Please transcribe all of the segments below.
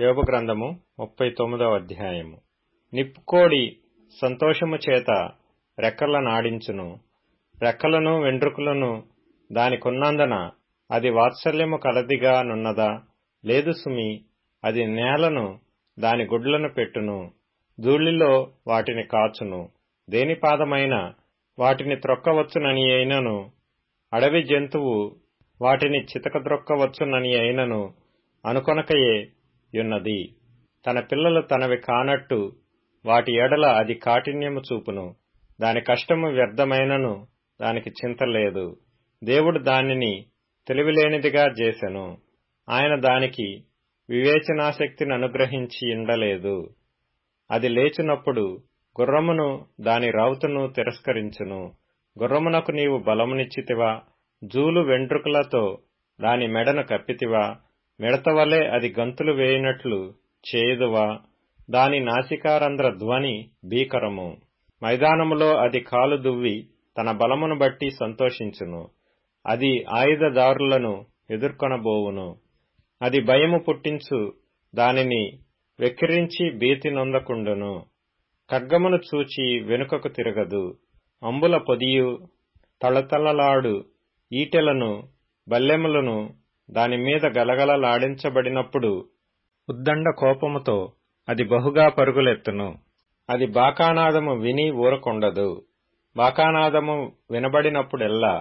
యోబు గ్రంథము 39వ అధ్యాయము. నిప్పుకోడి సంతోషము చేత రెక్కలనాడించును, రెక్కలను వెండ్రుకలను దానికున్నందున అది వాత్సల్యము కలదిగా నున్నదా? లేదు సుమి, అది నేలను దాని గుడ్లను పెట్టును, ధూళిలో వాటిని కాచును. దేని పాదమైన వాటిని త్రొక్కవచ్చునని అయినను, అడవి జంతువు వాటిని చితకద్రొక్కవచ్చునని అయినను అనుకొనకయే యున్నది. తన పిల్లలు తనవి కానట్టు వాటి ఎడల అది కాఠిన్యము చూపును. దాని కష్టము వ్యర్థమైనను దానికి చింత లేదు. దేవుడు దానిని తెలివిలేనిదిగా చేసెను, ఆయన దానికి వివేచనాశక్తిని అనుగ్రహించి ఉండలేదు. అది లేచినప్పుడు గుర్రమును దాని రౌతును తిరస్కరించును. గుర్రమునకు నీవు బలమునిచ్చితివా? జూలు వెండ్రుకలతో దాని మెడను కప్పితివా? మిడతవలే అది గంతులు వేయినట్లు చేయుదువా? దాని నాసికారంధ్ర ధ్వని భీకరము. మైదానములో అది కాలు దువ్వి తన బలమును బట్టి సంతోషించును. అది ఆయుధదారులను ఎదుర్కొనబోవును. అది భయము పుట్టించు దానిని వెక్కిరించి భీతి నొందకుండును. ఖడ్గమును చూచి వెనుకకు తిరగదు. అంబుల పొదియు తళతళలాడు ఈటెలను బల్లెములను దానిమీద గలగలలాడించబడినప్పుడు ఉద్దండ కోపముతో అది బహుగా పరుగులెత్తును. అది బాకానాదము విని ఊరకుండదు. బాకానాదము వినబడినప్పుడెల్లా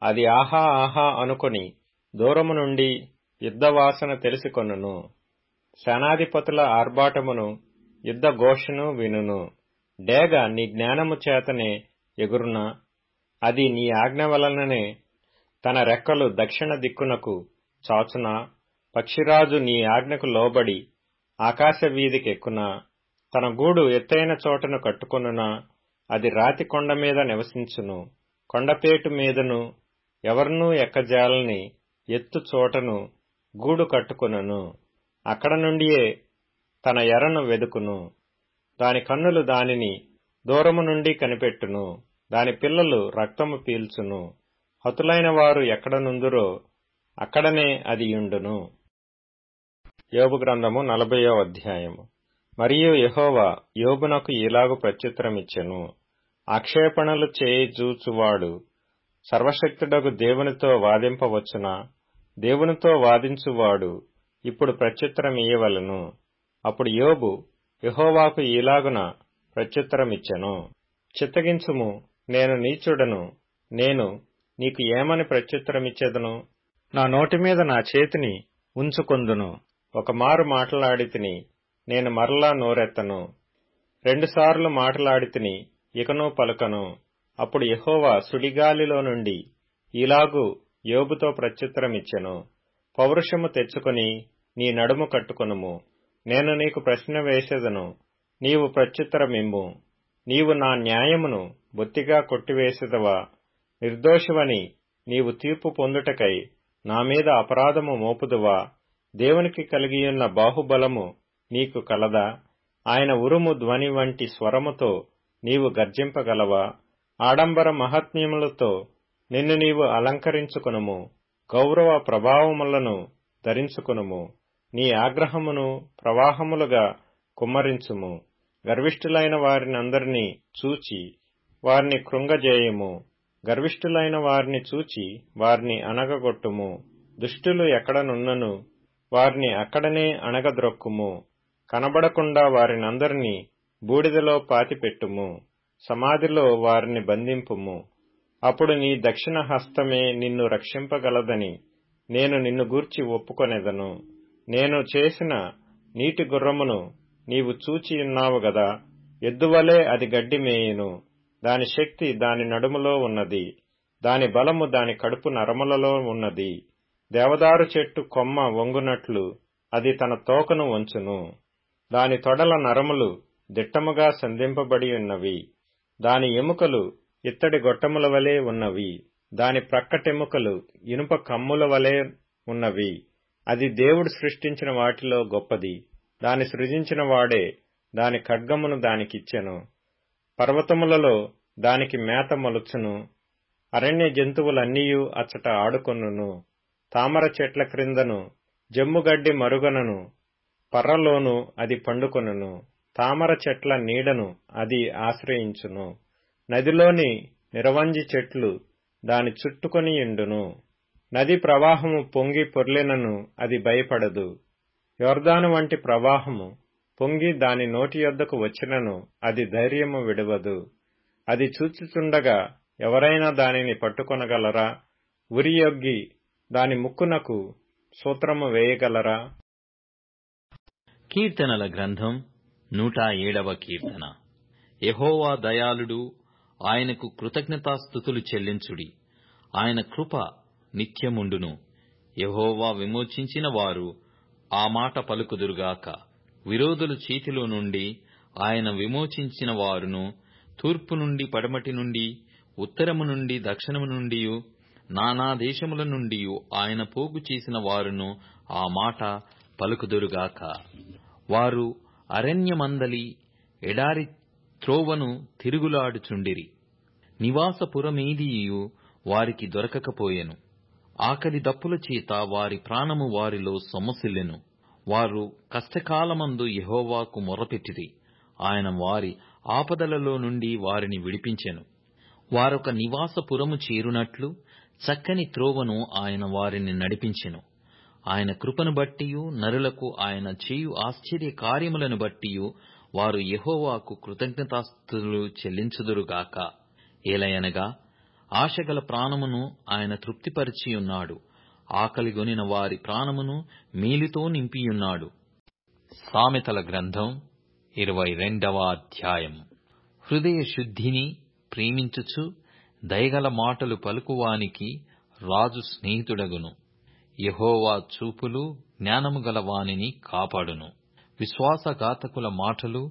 అది ఆహా ఆహా అనుకొని దూరము నుండి యుద్ధవాసన తెలిసికొనును. సేనాధిపతుల ఆర్భాటమును యుద్ధ ఘోషను వినును. డేగ నీ జ్ఞానము చేతనే ఎగురునా? అది నీ ఆజ్ఞ వలననే తన రెక్కలు దక్షిణ దిక్కునకు చాచునా? పక్షిరాజు నీ ఆజ్ఞకు లోబడి ఆకాశ వీధికెక్కునా? తన గూడు ఎత్తైన చోటను కట్టుకొనునా? అది రాతి కొండ మీద నివసించును. కొండపేటు మీదను ఎవరినూ ఎక్కజాలని ఎత్తు చోటను గూడు కట్టుకొనును. అక్కడ నుండియే తన ఎరను వెదుకును. దాని కన్నులు దానిని దూరము నుండి కనిపెట్టును. దాని పిల్లలు రక్తము పీల్చును. హతులైన వారు ఎక్కడనుందురో అక్కడనే అది యుండును. యోబు గ్రంథము 40వ అధ్యాయము. మరియు యెహోవా యోబునకు ఇలాగు ప్రత్యుత్తరమిచ్చెను. ఆక్షేపణలు చేయుచూచువాడు సర్వశక్తుడగు దేవునితో వాదింపవచ్చునా? దేవునితో వాదించువాడు ఇప్పుడు ప్రత్యుత్తరమియ్యవలెను. అప్పుడు యోబు యెహోవాకు ఇలాగున ప్రత్యుత్తరమిచ్చెను. చిత్తగించుము, నేను నీచుడను. నేను నీకు ఏమని ప్రత్యుత్తరమిచ్చెదను? నా నోటి మీద నా చేతిని ఉంచుకొందును. ఒకమారు మాటలాడితిని, నేను మరలా నోరెత్తను. 2 సార్లు మాటలాడితిని, ఇకను పలుకను. అప్పుడు యెహోవా సుడిగాలిలో నుండి ఇలాగు యోబుతో ప్రత్యుత్తరమిచ్చెను. పౌరుషము తెచ్చుకొని నీ నడుము కట్టుకొనుము. నేను నీకు ప్రశ్న వేసెదను, నీవు ప్రత్యుత్తరమిమ్ము. నీవు నా న్యాయమును బొత్తిగా కొట్టివేసెదవా? నిర్దోషివని నీవు తీర్పు పొందుటకై నా మీద అపరాధము మోపుదువా? దేవునికి కలిగియున్న బాహుబలము నీకు కలదా? ఆయన ఉరుము ధ్వని వంటి స్వరముతో నీవు గర్జింపగలవా? ఆడంబర మహాత్మ్యములతో నిన్ను నీవు అలంకరించుకొనుము. గౌరవ ప్రభావములను ధరించుకొనుము. నీ ఆగ్రహమును ప్రవాహములుగా కుమ్మరించుము. గర్విష్ఠులైన వారినందరినీ చూచి వారిని కృంగజేయుము. గర్విష్ఠులైన వారిని చూచి వారిని అణగగొట్టుము. దుష్టులు ఎక్కడనున్నను వారిని అక్కడనే అణగద్రొక్కుము. కనబడకుండా వారినందరినీ బూడిదలో పాతిపెట్టుము. సమాధిలో వారిని బంధింపుము. అప్పుడు నీ దక్షిణ హస్తమే నిన్ను రక్షింపగలదని నేను నిన్ను గూర్చి ఒప్పుకొనెదను. నేను చేసిన నీటి గుర్రమును నీవు చూచియున్నావు గదా. ఎద్దువలే అది గడ్డి మేయును. దాని శక్తి దాని నడుములో ఉన్నది. దాని బలము దాని కడుపు నరములలో ఉన్నది. దేవదారు చెట్టు కొమ్మ వంగునట్లు అది తన తోకను వంచును. దాని తొడల నరములు దిట్టముగా సంధింపబడి ఉన్నవి. దాని ఎముకలు ఇత్తడి గొట్టముల వలె ఉన్నవి. దాని ప్రక్కటెముకలు ఇనుప కమ్ముల వలె ఉన్నవి. అది దేవుడు సృష్టించిన వాటిలో గొప్పది. దాని సృజించిన వాడే దాని ఖడ్గమును దానికిచ్చెను. పర్వతములలో దానికి మేత మొలుచును. అరణ్య జంతువులన్నీయూ అచ్చట ఆడుకొనును. తామర చెట్ల క్రిందను జమ్ముగడ్డి మరుగనను పర్రలోను అది పండుకొనును. తామర చెట్ల నీడను అది ఆశ్రయించును. నదిలోని నిరవంజి చెట్లు దాని చుట్టుకొనియుండును. నది ప్రవాహము పొంగి పొర్లినను అది భయపడదు. యొర్దాను వంటి ప్రవాహము పొంగి దాని నోటి యొద్దకు వచ్చినను అది ధైర్యము విడువదు. అది చూచుచుండగా ఎవరైనా దానిని పట్టుకొనగలరా? ఉరియొగ్గి దాని ముక్కునకు సూత్రము వేయగలరా? కీర్తనల గ్రంథం 107వ కీర్తన. యెహోవా దయాళుడు, ఆయనకు కృతజ్ఞతాస్తుతులు చెల్లించుడి. ఆయన కృప నిత్యముండును. యెహోవా విమోచించిన వారు ఆ మాట పలుకుదురుగాక. విరోధుల చేతిలో నుండి ఆయన విమోచించిన వారును, తూర్పు నుండి పడమటి నుండి, ఉత్తరము నుండి దక్షిణము నుండి, నానా దేశముల నుండి ఆయన పోగు చేసిన వారును ఆ మాట పలుకుదురుగాక. వారు అరణ్యమందలి ఎడారి త్రోవను తిరుగులాడుచుండిరి. నివాసపురమేదియు వారికి దొరకకపోయెను. ఆకలి దప్పుల చేత వారి ప్రాణము వారిలో సొమ్మసిల్లెను. వారు కష్టకాలమందు యెహోవాకు మొర్రపెట్టిరి. ఆయన వారి ఆపదలలో నుండి వారిని విడిపించెను. వారొక నివాసపురము చేరునట్లు చక్కని త్రోవను ఆయన వారిని నడిపించెను. ఆయన కృపను బట్టియు నరులకు ఆయన చేయు ఆశ్చర్య కార్యములను బట్టియు వారు యెహోవాకు కృతజ్ఞతాస్తుతులు చెల్లించుదురుగాక. ఏలయనగా ఆశగల ప్రాణమును ఆయన తృప్తిపరిచియున్నాడు. ఆకలిగొనిన వారి ప్రాణమును మేలుతో నింపియున్నాడు. సామెతల గ్రంథం 22వ అధ్యాయము. హృదయ శుద్ధిని ప్రేమించుచు దయగల మాటలు పలుకువానికి రాజు స్నేహితుడగును. యెహోవా చూపులు జ్ఞానము గల వానిని కాపాడును. విశ్వాసఘాతకుల మాటలు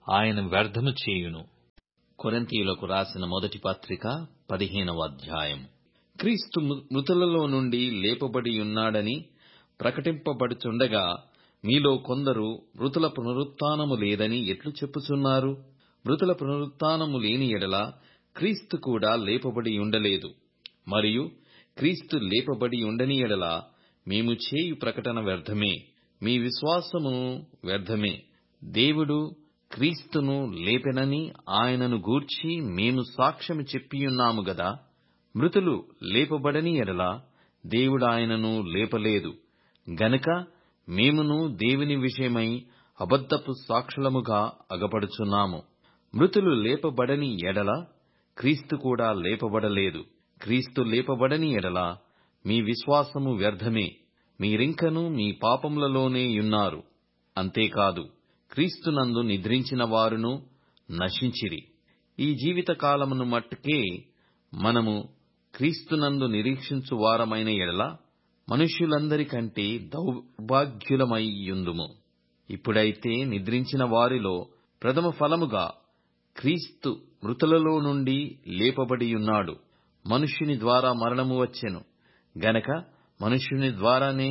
ఆయన వ్యర్థము చేయును. కొరింథీయులకు రాసిన మొదటి పత్రిక 15వ అధ్యాయము. క్రీస్తు మృతులలో నుండి లేపబడియున్నాడని ప్రకటింపబడుచుండగా మీలో కొందరు మృతుల పునరుత్థానము లేదని ఎట్లు చెప్పుచున్నారు? మృతుల పునరుత్థానము లేని ఎడల క్రీస్తు కూడా లేపబడి ఉండలేదు. మరియు క్రీస్తు లేపబడి ఉండని ఎడల మేము చేయు ప్రకటన వ్యర్థమే, మీ విశ్వాసము వ్యర్థమే. దేవుడు క్రీస్తును లేపెనని ఆయనను గూర్చి మేము సాక్ష్యము చెప్పియున్నాము గదా. మృతులు లేపబడని ఎడల దేవుడు ఆయనను లేపలేదు గనుక మేమును దేవుని విషయమై అబద్ధపు సాక్షులముగా అగపడుచున్నాము. మృతులు లేపబడని ఎడల క్రీస్తు కూడా లేపబడలేదు. క్రీస్తు లేపబడని ఎడల మీ విశ్వాసము వ్యర్థమే, మీరింకను మీ పాపములలోనే యున్నారు. అంతేకాదు, క్రీస్తునందు నిద్రించిన వారును నశించిరి. ఈ జీవితకాలమును మట్టుకే మనము క్రీస్తునందు నిరీక్షించు వారమైన ఎడల మనుష్యులందరికంటే దౌర్భాగ్యులమైయుందుము. ఇప్పుడైతే నిద్రించిన వారిలో ప్రథమ ఫలముగా క్రీస్తు మృతులలో నుండి లేపబడియున్నాడు. మనుష్యుని ద్వారా మరణము వచ్చెను గనక మనుష్యుని ద్వారానే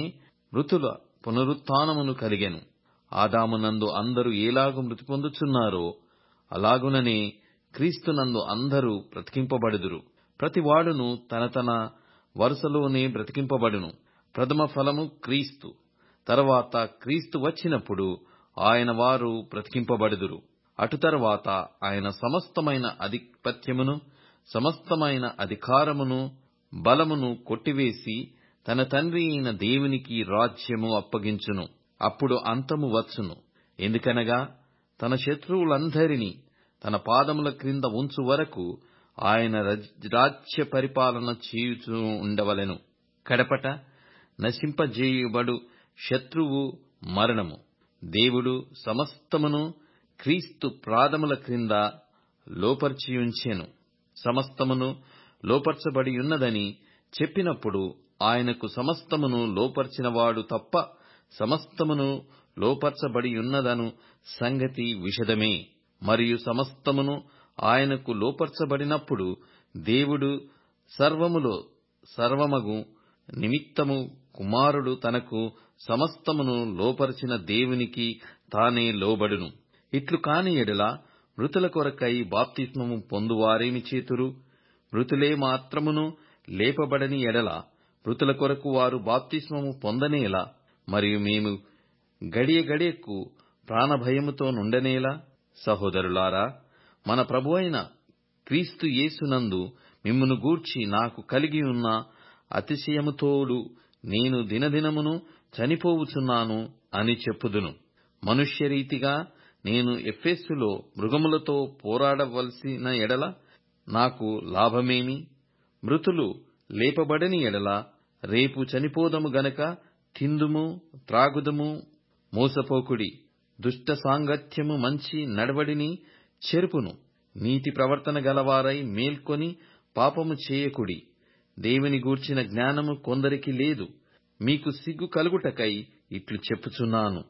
మృతుల పునరుత్థానమును కలిగెను. ఆదామునందు అందరూ ఏలాగు మృతి పొందుచున్నారో అలాగుననే క్రీస్తునందు అందరూ బ్రతికింపబడుదురు. ప్రతివాడును తన తన వరుసలోనే బ్రతికింపబడును. ప్రథమ ఫలము క్రీస్తు. తరువాత క్రీస్తు వచ్చినప్పుడు ఆయన వారు బ్రతికింపబడుదురు. అటు తరువాత ఆయన సమస్తమైన ఆధిపత్యమును, సమస్తమైన అధికారమును, బలమును కొట్టివేసి తన తండ్రి అయిన దేవునికి రాజ్యము అప్పగించును. అప్పుడు అంతము వచ్చును. ఎందుకనగా తన శత్రువులందరినీ తన పాదముల క్రింద ఉంచు వరకు ఆయన రాజ్య పరిపాలన చేయుచూ ఉండవలెను. కడపట నశింపజేయబడు శత్రువు మరణము. దేవుడు సమస్తమును క్రీస్తు పాదముల క్రింద లోపర్చియుంచెను. సమస్తమును లోపర్చబడియున్నదని చెప్పినప్పుడు ఆయనకు సమస్తమును లోపర్చినవాడు తప్ప సమస్తమును లోపర్చబడియున్నదను సంగతి విషదమే. మరియు సమస్తమును ఆయనకు లోపర్చబడినప్పుడు దేవుడు సర్వములో సర్వమగు నిమిత్తము కుమారుడు తనకు సమస్తమును లోపరిచిన దేవునికి తానే లోబడును. ఇట్లు కాని ఎడల మృతుల కొరకై బాప్తిస్మము పొందువారేమి చేతురు? మృతులే మాత్రమును లేపబడని ఎడల మృతుల కొరకు వారు బాప్తిస్మము పొందనేలా? మరియు మేము గడియ గడియకు ప్రాణభయముతో నుండనేలా? సహోదరులారా, మన ప్రభువైన క్రీస్తు యేసునందు మిమ్మును గూర్చి నాకు కలిగియున్న అతిశయముతోడు నేను దినదినమును చనిపోవుచున్నాను అని చెప్పుదును. మనుష్యరీతిగా నేను ఎఫెసులో మృగములతో పోరాడవలసిన ఎడల నాకు లాభమేమి? మృతులు లేపబడని ఎడల రేపు చనిపోదము గనక తిందుము, త్రాగుదుము, మోసపోకుడి. దుష్ట సాంగత్యము మంచి నడవడిని చెరుపును. నీతి ప్రవర్తన గలవారై మేల్కొని పాపము చేయకుడి. దేవుని గూర్చిన జ్ఞానము కొందరికి లేదు. మీకు సిగ్గు కలుగుటకై ఇట్లు చెప్పుచున్నాను.